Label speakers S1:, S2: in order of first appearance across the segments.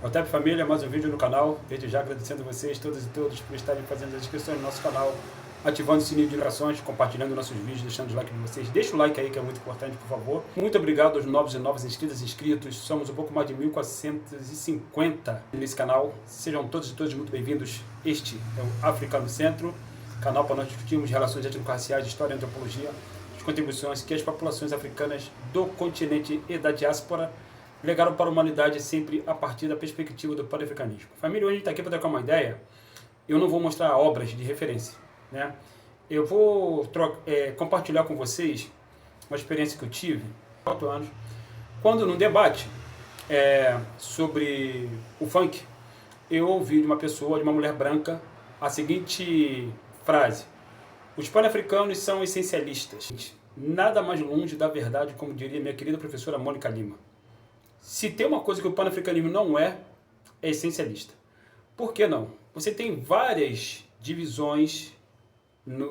S1: Otep Família, mais um vídeo no canal. Desde já agradecendo vocês, todas e todos, por estarem fazendo as inscrições no nosso canal, ativando o sininho de notificações, compartilhando nossos vídeos, deixando o like de vocês. Deixa o like aí que é muito importante, por favor. Muito obrigado aos novos e novas inscritas e inscritos. Somos um pouco mais de 1.450 nesse canal. Sejam todos e todas muito bem-vindos. Este é o África no Centro, canal para nós discutirmos relações étnico-raciais, história e antropologia, as contribuições que as populações africanas do continente e da diáspora legaram para a humanidade sempre a partir da perspectiva do pan-africanismo. Família, hoje a gente está aqui para trocar uma ideia. Eu não vou mostrar obras de referência, né? Eu vou compartilhar com vocês uma experiência que eu tive há 4 anos, quando num debate sobre o funk, eu ouvi de uma pessoa, de uma mulher branca, a seguinte frase: os pan-africanos são essencialistas. Nada mais longe da verdade, como diria minha querida professora Mônica Lima. Se tem uma coisa que o pan-africanismo não é essencialista. Por que não? Você tem várias divisões,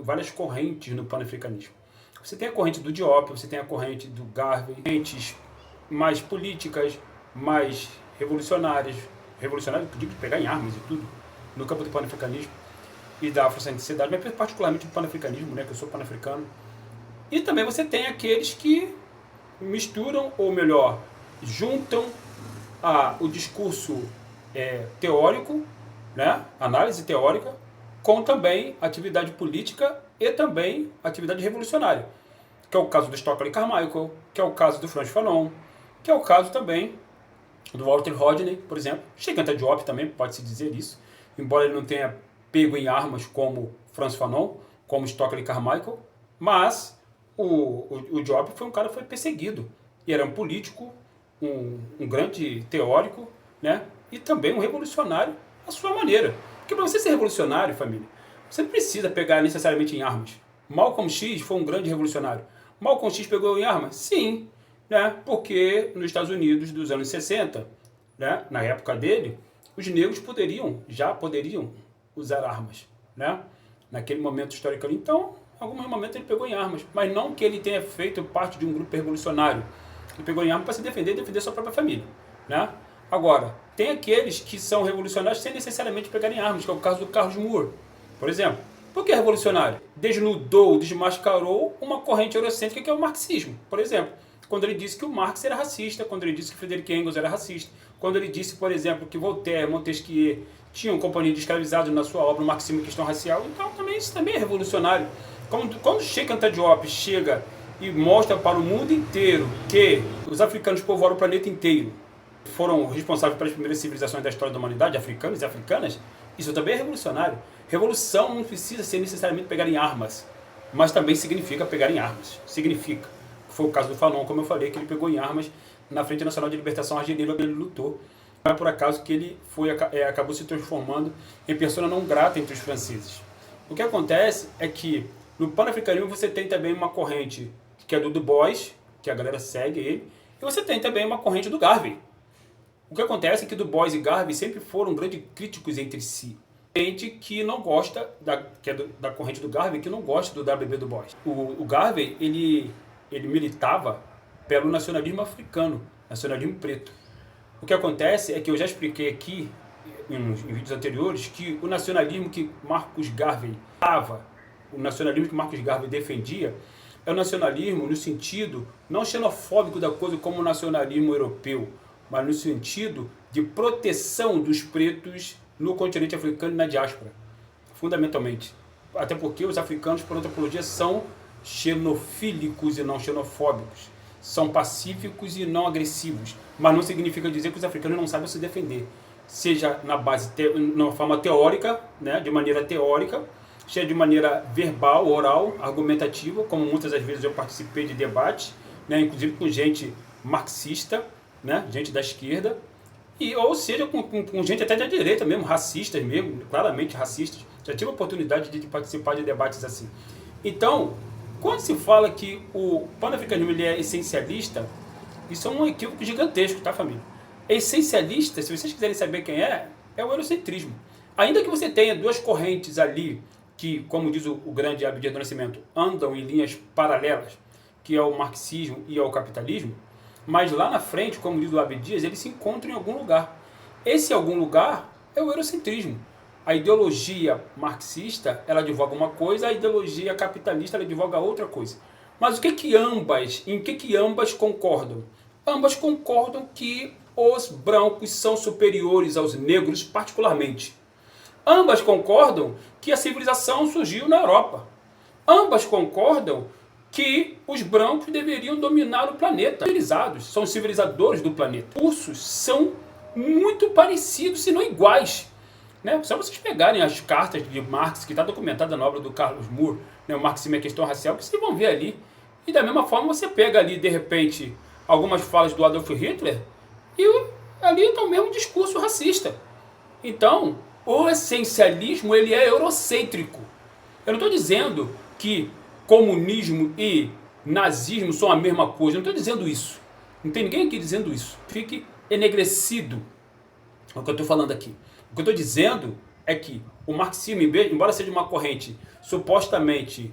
S1: várias correntes no pan-africanismo. Você tem a corrente do Diop, você tem a corrente do Garvey, correntes mais políticas, mais revolucionárias, que digo de pegar em armas e tudo, no campo do pan-africanismo e da afrocentricidade, mas particularmente do pan-africanismo, né, que eu sou pan-africano. E também você tem aqueles que misturam, ou melhor, juntam o discurso teórico, né, análise teórica, com também atividade política e também atividade revolucionária, que é o caso do Stockley Carmichael, que é o caso do Frantz Fanon, que é o caso também do Walter Rodney, por exemplo. Cheikh Anta Diop também, pode-se dizer isso, embora ele não tenha pego em armas como Frantz Fanon, como Stockley Carmichael, mas o Diop foi um cara que foi perseguido, e era um político, um grande teórico, né? E também um revolucionário à sua maneira. Porque para você ser revolucionário, família, você não precisa pegar necessariamente em armas. Malcolm X foi um grande revolucionário. Malcolm X pegou em armas? Sim, né? Porque nos Estados Unidos dos anos 60, né? Na época dele, os negros já poderiam usar armas, né? Naquele momento histórico ali. Então, em algum momento ele pegou em armas, mas não que ele tenha feito parte de um grupo revolucionário. Ele pegou em arma para se defender e defender sua própria família, né? Agora, tem aqueles que são revolucionários sem necessariamente pegarem armas, que é o caso do Carlos Moore, por exemplo. Por que revolucionário? Desnudou, desmascarou uma corrente eurocêntrica que é o marxismo, por exemplo. Quando ele disse que o Marx era racista, quando ele disse que Friedrich Engels era racista, quando ele disse, por exemplo, que Voltaire, Montesquieu tinham companhia de escravizados na sua obra, o Marxismo e Questão Racial. Então, isso também é revolucionário. Quando Cheikh Anta Diop chega e mostra para o mundo inteiro que os africanos povoaram o planeta inteiro, foram responsáveis pelas primeiras civilizações da história da humanidade, africanos e africanas, isso também é revolucionário. Revolução não precisa ser necessariamente pegar em armas, mas também significa pegar em armas. Significa. Foi o caso do Fanon, como eu falei, que ele pegou em armas na Frente Nacional de Libertação Argelina, ele lutou. Não é por acaso que ele acabou se transformando em persona não grata entre os franceses. O que acontece é que no pan-africanismo você tem também uma corrente que é do Du Bois, que a galera segue ele, e você tem também uma corrente do Garvey. O que acontece é que Du Bois e Garvey sempre foram grandes críticos entre si. Gente que não gosta, da corrente do Garvey, que não gosta do W.B. Du Bois. O Garvey, ele militava pelo nacionalismo africano, nacionalismo preto. O que acontece é que eu já expliquei aqui, em vídeos anteriores, que o nacionalismo que Marcus Garvey defendia, é o nacionalismo no sentido não xenofóbico da coisa como o nacionalismo europeu, mas no sentido de proteção dos pretos no continente africano e na diáspora, fundamentalmente. Até porque os africanos, por antropologia, são xenofílicos e não xenofóbicos. São pacíficos e não agressivos. Mas não significa dizer que os africanos não sabem se defender. Seja na base, numa forma teórica, né, de maneira teórica, seja de maneira verbal, oral, argumentativa, como muitas das vezes eu participei de debates, né, inclusive com gente marxista, né, gente da esquerda, ou seja com gente até da direita mesmo, racistas mesmo, claramente racistas. Já tive a oportunidade de participar de debates assim. Então, quando se fala que o pan-africanismo ele é essencialista, isso é um equívoco gigantesco, tá, família? É essencialista, se vocês quiserem saber quem é o eurocentrismo. Ainda que você tenha duas correntes ali, que, como diz o grande Abdias do Nascimento, andam em linhas paralelas, que é o marxismo e é o capitalismo, mas lá na frente, como diz o Abdias, eles se encontram em algum lugar. Esse algum lugar é o eurocentrismo. A ideologia marxista, ela advoga uma coisa, a ideologia capitalista, ela advoga outra coisa. Mas em que ambas concordam? Ambas concordam que os brancos são superiores aos negros particularmente. Ambas concordam que a civilização surgiu na Europa. Ambas concordam que os brancos deveriam dominar o planeta. Civilizados, são civilizadores do planeta. Os cursos são muito parecidos, se não iguais. Né? Só vocês pegarem as cartas de Marx, que está documentada na obra do Carlos Moore, né, o Marxismo e a Questão Racial, que vocês vão ver ali. E da mesma forma você pega ali, de repente, algumas falas do Adolf Hitler, e ali está o mesmo discurso racista. Então, o essencialismo ele é eurocêntrico. Eu não estou dizendo que comunismo e nazismo são a mesma coisa, eu não estou dizendo isso. Não tem ninguém aqui dizendo isso. Fique enegrecido o que eu estou falando aqui. O que eu estou dizendo é que o marxismo, embora seja uma corrente supostamente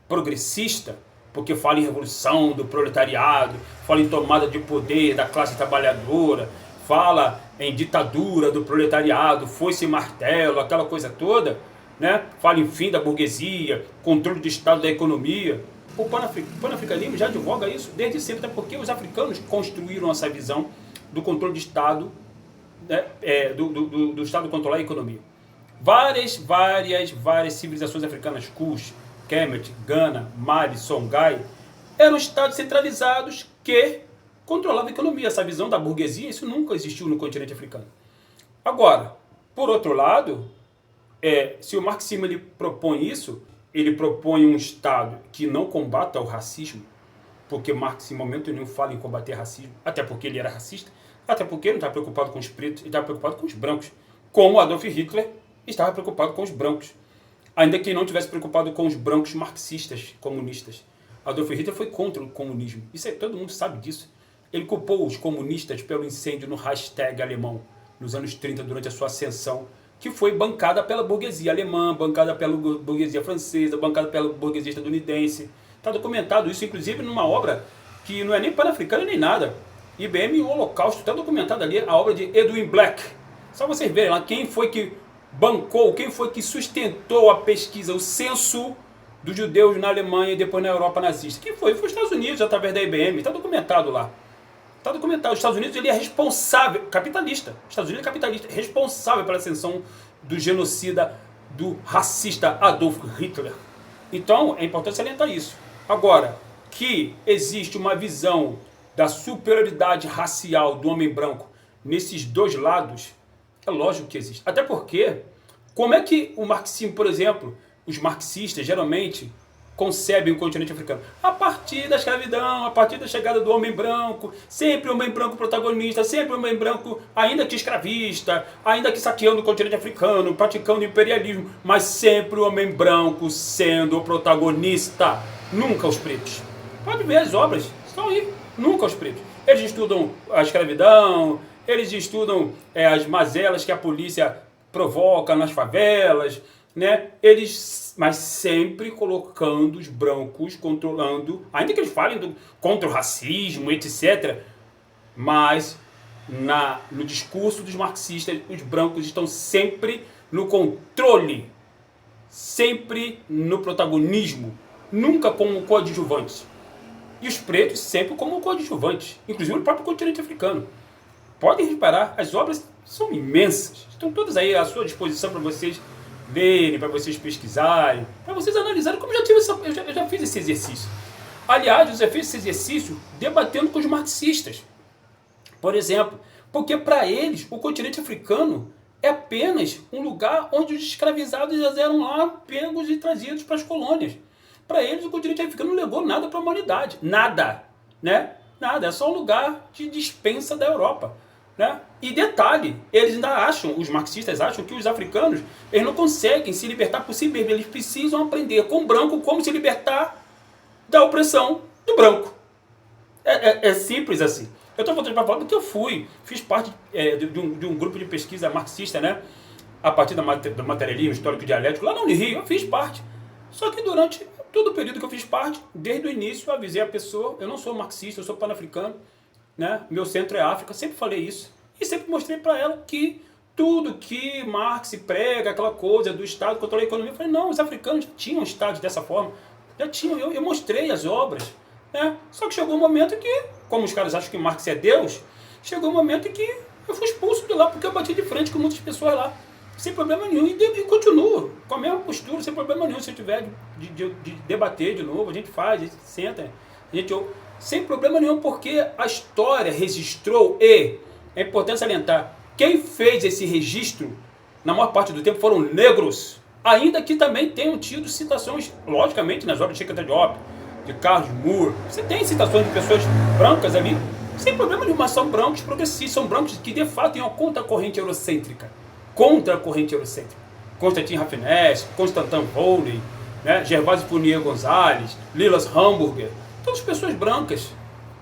S1: progressista, porque fala em revolução do proletariado, fala em tomada de poder da classe trabalhadora, fala em ditadura do proletariado, foice e martelo, aquela coisa toda, né? Fala em fim da burguesia, controle do estado da economia. O panafricanismo já advoga isso desde sempre, até porque os africanos construíram essa visão do controle de estado, né? do estado controlar a economia. Várias civilizações africanas, Kush, Kemet, Gana, Mali, Songhai, eram estados centralizados que controlavam a economia. Essa visão da burguesia, isso nunca existiu no continente africano. Agora, por outro lado, se o marxismo ele propõe isso, ele propõe um estado que não combata o racismo, porque Marx em momento nenhum fala em combater racismo, até porque ele era racista, até porque ele não estava preocupado com os pretos, ele estava preocupado com os brancos, como Adolf Hitler estava preocupado com os brancos. Ainda que não tivesse preocupado com os brancos marxistas, comunistas. Adolf Hitler foi contra o comunismo. Isso aí, todo mundo sabe disso. Ele culpou os comunistas pelo incêndio no Reichstag alemão, nos anos 30, durante a sua ascensão, que foi bancada pela burguesia alemã, bancada pela burguesia francesa, bancada pela burguesia estadunidense. Está documentado isso, inclusive, numa obra que não é nem pan-africana nem nada. IBM e o Holocausto, está documentado ali, a obra de Edwin Black. Só vocês verem lá quem foi que bancou, quem foi que sustentou a pesquisa, o censo dos judeus na Alemanha e depois na Europa nazista. Quem foi? Foi os Estados Unidos, através da IBM. Está documentado lá. Está documentado. Os Estados Unidos ele é responsável, capitalista. Os Estados Unidos é capitalista, responsável pela ascensão do genocida, do racista Adolf Hitler. Então, é importante salientar isso. Agora, que existe uma visão da superioridade racial do homem branco nesses dois lados, é lógico que existe. Até porque, como é que o marxismo, por exemplo, os marxistas geralmente concebem o continente africano? A partir da escravidão, a partir da chegada do homem branco, sempre o homem branco protagonista, sempre o homem branco, ainda que escravista, ainda que saqueando o continente africano, praticando imperialismo, mas sempre o homem branco sendo o protagonista, nunca os pretos. Pode ver as obras, estão aí, nunca os pretos. Eles estudam a escravidão, eles estudam as mazelas que a polícia provoca nas favelas, né? Mas sempre colocando os brancos, controlando, ainda que eles falem contra o racismo, etc. Mas no discurso dos marxistas, os brancos estão sempre no controle, sempre no protagonismo, nunca como coadjuvantes. E os pretos sempre como coadjuvantes, inclusive no próprio continente africano. Podem reparar, as obras são imensas, estão todas aí à sua disposição para vocês verem, para vocês pesquisarem, para vocês analisarem, como eu já fiz esse exercício. Aliás, eu já fiz esse exercício debatendo com os marxistas, por exemplo, porque para eles o continente africano é apenas um lugar onde os escravizados já eram lá pegos e trazidos para as colônias. Para eles o continente africano não levou nada para a humanidade, nada, né? Nada, é só um lugar de dispensa da Europa. Né? E detalhe, eles ainda acham, os marxistas acham que os africanos eles não conseguem se libertar por si mesmos, eles precisam aprender com o branco como se libertar da opressão do branco. É simples assim. Eu estou voltando para falar do que eu fiz parte de um grupo de pesquisa marxista, né? A partir do materialismo histórico dialético, lá no Rio, eu fiz parte. Só que durante todo o período que eu fiz parte, desde o início eu avisei a pessoa, eu não sou marxista, eu sou pan-africano, né? Meu centro é África, sempre falei isso. E sempre mostrei para ela que tudo que Marx prega, aquela coisa do Estado controlar a economia, eu falei, não, os africanos tinham Estados dessa forma, já tinham, eu mostrei as obras, né? Só que chegou um momento que, como os caras acham que Marx é Deus, chegou um momento em que eu fui expulso de lá, porque eu bati de frente com muitas pessoas lá, sem problema nenhum, e continuo com a mesma postura, sem problema nenhum. Se eu tiver de debater de novo, a gente faz, a gente senta, a gente ouve, sem problema nenhum, porque a história registrou, e é importante salientar, quem fez esse registro, na maior parte do tempo, foram negros, ainda que também tenham tido citações, logicamente, nas obras de Chick Diop, de Carlos Moore, você tem citações de pessoas brancas ali, sem problema nenhum, mas são brancos progressistas, são brancos que de fato têm uma contra-corrente eurocêntrica, Constantin Raffines, Constantin Volney, né, Gervásio Fournier Gonzalez, Lilas Hamburger, todas pessoas brancas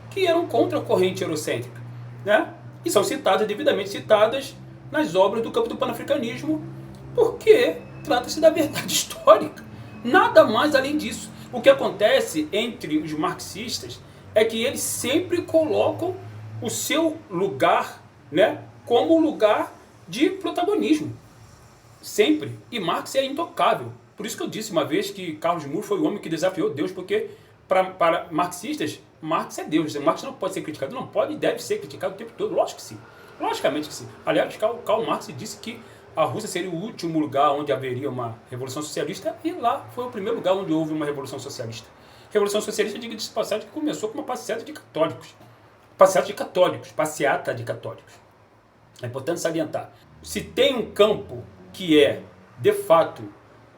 S1: que eram contra a corrente eurocêntrica, né? E são citadas, devidamente citadas, nas obras do campo do panafricanismo, porque trata-se da verdade histórica. Nada mais além disso. O que acontece entre os marxistas é que eles sempre colocam o seu lugar, né, como lugar de protagonismo. Sempre. E Marx é intocável. Por isso que eu disse uma vez que Carlos Moore foi o homem que desafiou Deus, porque para marxistas, Marx é Deus. Marx não pode ser criticado, não pode e deve ser criticado o tempo todo. Lógico que sim. Logicamente que sim. Aliás, Karl Marx disse que a Rússia seria o último lugar onde haveria uma revolução socialista, e lá foi o primeiro lugar onde houve uma revolução socialista. Revolução socialista, diga-se de passagem, que começou com uma passeata de católicos. Passeata de católicos. É importante salientar. Se tem um campo que é, de fato,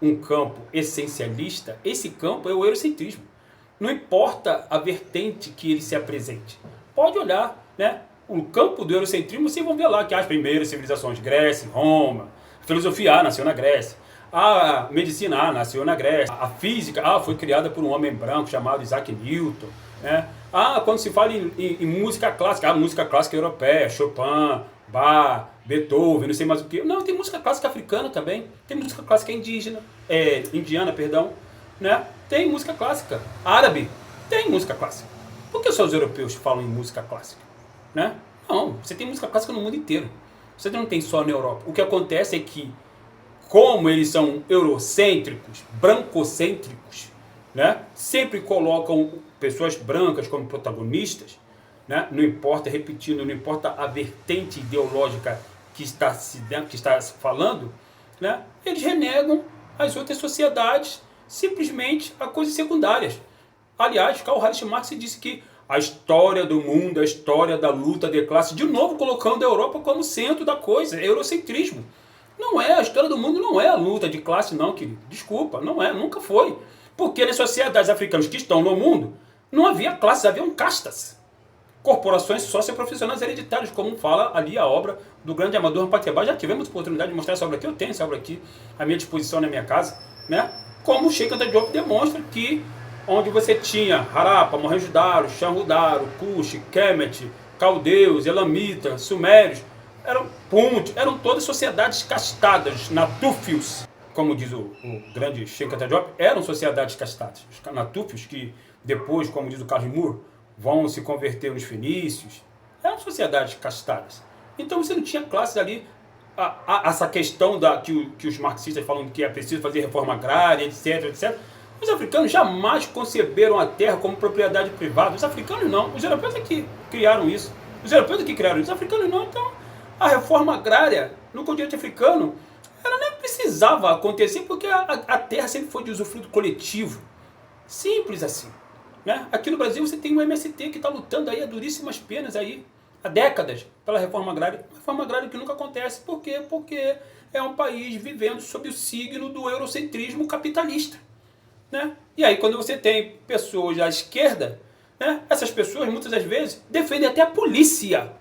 S1: um campo essencialista, esse campo é o eurocentrismo. Não importa a vertente que ele se apresente. Pode olhar, né? O campo do eurocentrismo, vocês vão ver lá que as primeiras civilizações, Grécia, Roma, a filosofia nasceu na Grécia, a medicina nasceu na Grécia, a física foi criada por um homem branco chamado Isaac Newton, né? Quando se fala em música clássica, a música clássica europeia, Chopin, Bach, Beethoven, não sei mais o que. Não, tem música clássica africana também, tem música clássica indiana, né? Tem música clássica árabe, tem música clássica. Por que só os europeus falam em música clássica? Né? Não, você tem música clássica no mundo inteiro. Você não tem só na Europa. O que acontece é que, como eles são eurocêntricos, brancocêntricos, né? Sempre colocam pessoas brancas como protagonistas, né? Não importa, repetindo, não importa a vertente ideológica que está se falando, né? Eles renegam as outras sociedades simplesmente a coisas secundárias. Aliás, Karl Heinrich Marx disse que a história do mundo, a história da luta de classe, de novo colocando a Europa como centro da coisa, eurocentrismo. Não é, a história do mundo não é a luta de classe não, querido. Desculpa, não é, nunca foi. Porque nas sociedades africanas que estão no mundo, não havia classes, haviam castas. Corporações socioprofissionais hereditárias, como fala ali a obra do grande Amador Mpateba. Já tivemos oportunidade de mostrar essa obra aqui, eu tenho essa obra aqui à minha disposição na minha casa, né? Como o Cheikh Anta Diop demonstra que onde você tinha Harappa, Mohenjo-Daro, Shanrudaro, Kush, Kemet, Caldeus, Elamitas, Sumérios, eram todas sociedades castadas, natúfios, como diz o grande Cheikh Anta Diop, eram sociedades castadas. Os natúfios que depois, como diz o Carlos Moore, vão se converter nos fenícios, eram sociedades castadas. Então você não tinha classes ali, essa questão que os marxistas falam que é preciso fazer reforma agrária, etc, etc. Os africanos jamais conceberam a terra como propriedade privada. Os africanos não. Os europeus é que criaram isso. Os africanos não. Então, a reforma agrária no continente africano, ela nem precisava acontecer, porque a terra sempre foi de usufruto coletivo. Simples assim. Né? Aqui no Brasil você tem o MST que está lutando aí a duríssimas penas aí, há décadas, pela reforma agrária. Uma reforma agrária que nunca acontece. Por quê? Porque é um país vivendo sob o signo do eurocentrismo capitalista. Né? E aí quando você tem pessoas à esquerda, né, essas pessoas muitas das vezes defendem até a polícia.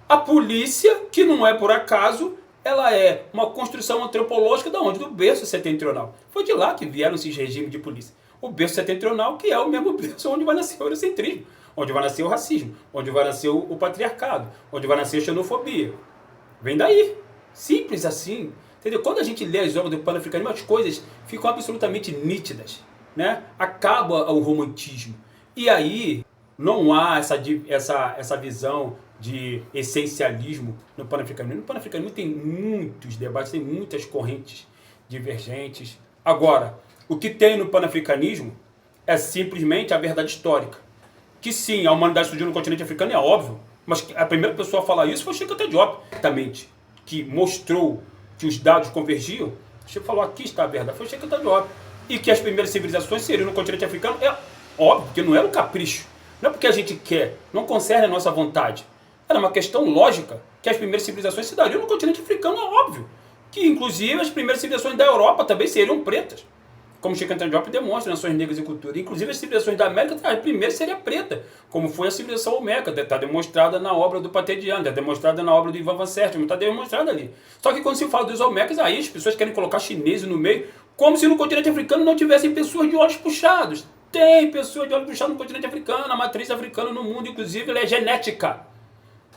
S1: A polícia, que não é por acaso, ela é uma construção antropológica da onde? Do berço setentrional. Foi de lá que vieram esses regimes de polícia. O berço setentrional, que é o mesmo berço onde vai nascer o eurocentrismo, onde vai nascer o racismo, onde vai nascer o patriarcado, onde vai nascer a xenofobia. Vem daí. Simples assim. Entendeu? Quando a gente lê as obras do panafricanismo, as coisas ficam absolutamente nítidas, né? Acaba o romantismo. E aí não há essa visão de essencialismo no panafricanismo. No panafricanismo tem muitos debates, tem muitas correntes divergentes. Agora, o que tem no panafricanismo é simplesmente a verdade histórica. Que sim, a humanidade surgiu no continente africano, é óbvio, mas a primeira pessoa a falar isso foi Cheikh Anta Diop, exatamente, que mostrou que os dados convergiam. Cheikh falou, aqui está a verdade, foi Cheikh Anta Diop. E que as primeiras civilizações seriam no continente africano, é óbvio, porque não era um capricho. Não é porque a gente quer, não concerne a nossa vontade. Era uma questão lógica que as primeiras civilizações se dariam no continente africano, é óbvio. Que, inclusive, as primeiras civilizações da Europa também seriam pretas. Como Cheikh Anta Diop demonstra nas suas negras e cultura. Inclusive, as civilizações da América, a primeira seria preta, como foi a civilização Olmeca. Está demonstrada na obra do Paté Diagne, está demonstrada na obra do Ivan Van Sertima, está demonstrada ali. Só que quando se fala dos Olmecas, aí as pessoas querem colocar chineses no meio, como se no continente africano não tivessem pessoas de olhos puxados. Tem pessoas de olhos puxados no continente africano, a matriz africana no mundo, inclusive, ela é genética.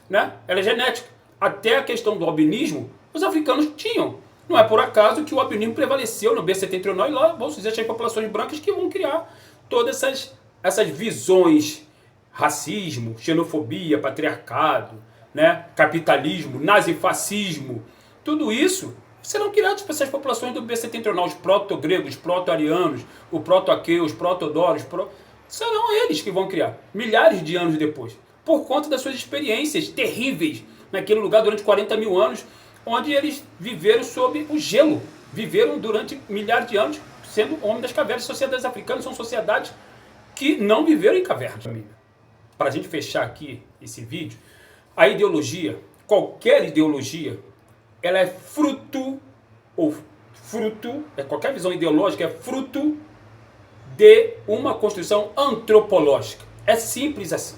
S1: Né? Ela é genética. Até a questão do albinismo, os africanos tinham. Não é por acaso que o albinismo prevaleceu no B-setentrional e lá vão se existir populações brancas que vão criar todas essas visões, racismo, xenofobia, patriarcado, né? Capitalismo, nazifascismo, tudo isso serão criados por essas populações do B-setentrional, os proto-gregos, os proto-arianos, os proto-aqueus, os proto-doros, serão eles que vão criar, milhares de anos depois, por conta das suas experiências terríveis naquele lugar durante 40 mil anos, onde eles viveram sob o gelo, viveram durante milhares de anos sendo homem das cavernas. Sociedades africanas são sociedades que não viveram em cavernas. Para a gente fechar aqui esse vídeo, a ideologia, qualquer ideologia, ela é fruto, qualquer visão ideológica é fruto de uma construção antropológica. É simples assim.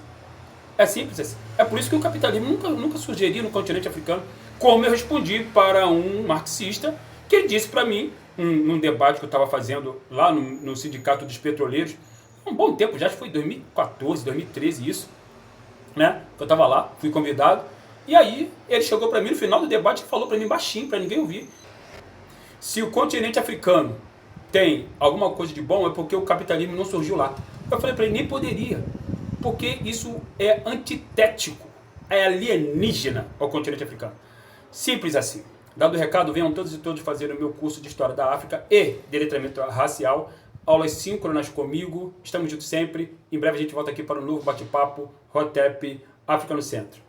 S1: É simples assim. É por isso que o capitalismo nunca surgiria no continente africano, como eu respondi para um marxista, que ele disse para mim, num debate que eu estava fazendo lá no Sindicato dos Petroleiros, há um bom tempo, já foi 2014, 2013 isso, né? Eu estava lá, fui convidado, e aí ele chegou para mim no final do debate e falou para mim baixinho, para ninguém ouvir: se o continente africano tem alguma coisa de bom, é porque o capitalismo não surgiu lá. Eu falei para ele, nem poderia, porque isso é antitético, é alienígena ao continente africano. Simples assim. Dado o recado, venham todos e todas fazer o meu curso de História da África e de Letramento Racial. Aulas síncronas comigo. Estamos juntos sempre. Em breve a gente volta aqui para um novo bate-papo. Hotep, África no Centro.